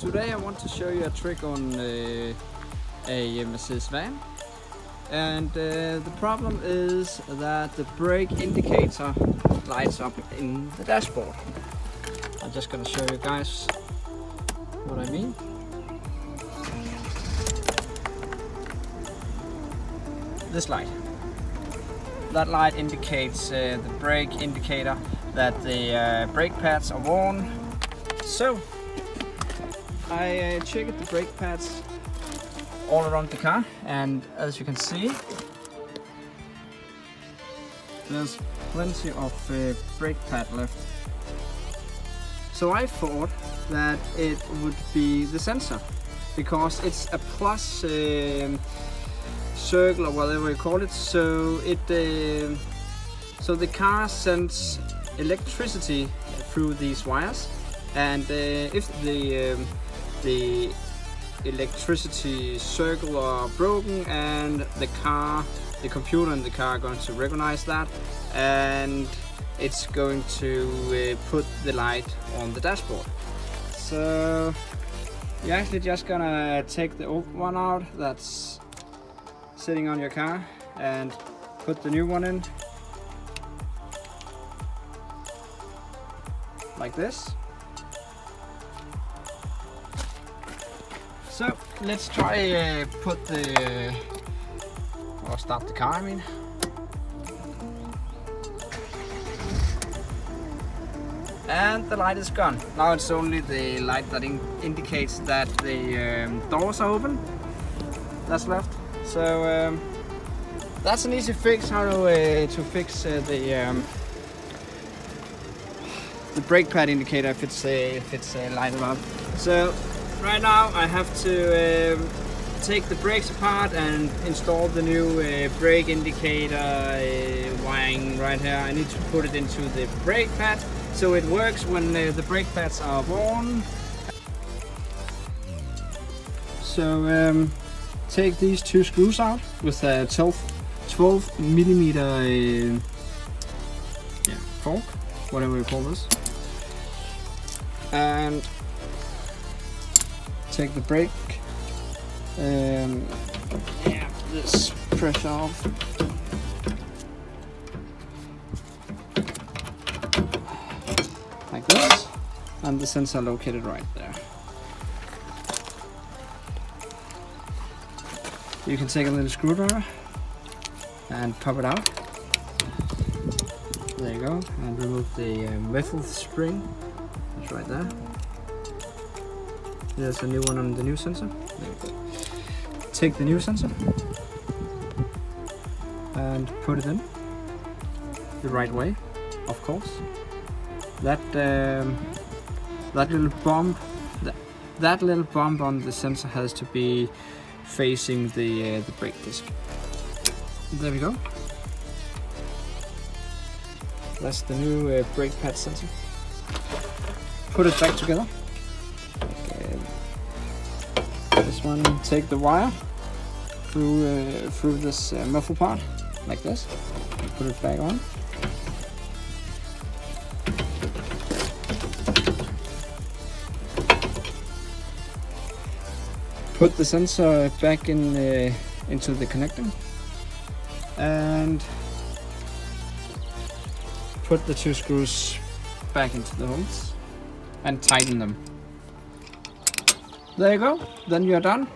Today I want to show you a trick on a Mercedes van, and the problem is that the brake indicator lights up in the dashboard. I'm just gonna show you guys what I mean. This light. That light indicates the brake indicator that the brake pads are worn. So I checked the brake pads all around the car, and as you can see, there's plenty of brake pad left. So I thought that it would be the sensor, because it's a plus circle or whatever you call it. So so the car sends electricity through these wires, and if the electricity circle are broken, and the computer in the car are going to recognize that, and it's going to put the light on the dashboard. So you're actually just gonna take the old one out that's sitting on your car and put the new one in like this. So let's try start the car, I mean. And the light is gone. Now it's only the light that indicates that the doors are open that's left. So that's an easy fix, how to fix the brake pad indicator if it's lighted up. So right now I have to take the brakes apart and install the new brake indicator wiring right here. I need to put it into the brake pad so it works when the brake pads are worn. So take these two screws out with a 12 millimeter fork, whatever you call this, and take the brake, this pressure off. Like this, and the sensor located right there. You can take a little screwdriver and pop it out. There you go, and remove the metal spring. It's right there. There's a new one on the new sensor. There you go. Take the new sensor and put it in the right way, of course. That little bump on the sensor has to be facing the brake disc. There we go. That's the new brake pad sensor. Put it back together. This one, take the wire through this muffle part like this. Put it back on. Put the sensor back into the connector, and put the two screws back into the holes and tighten them. There you go, then you're done.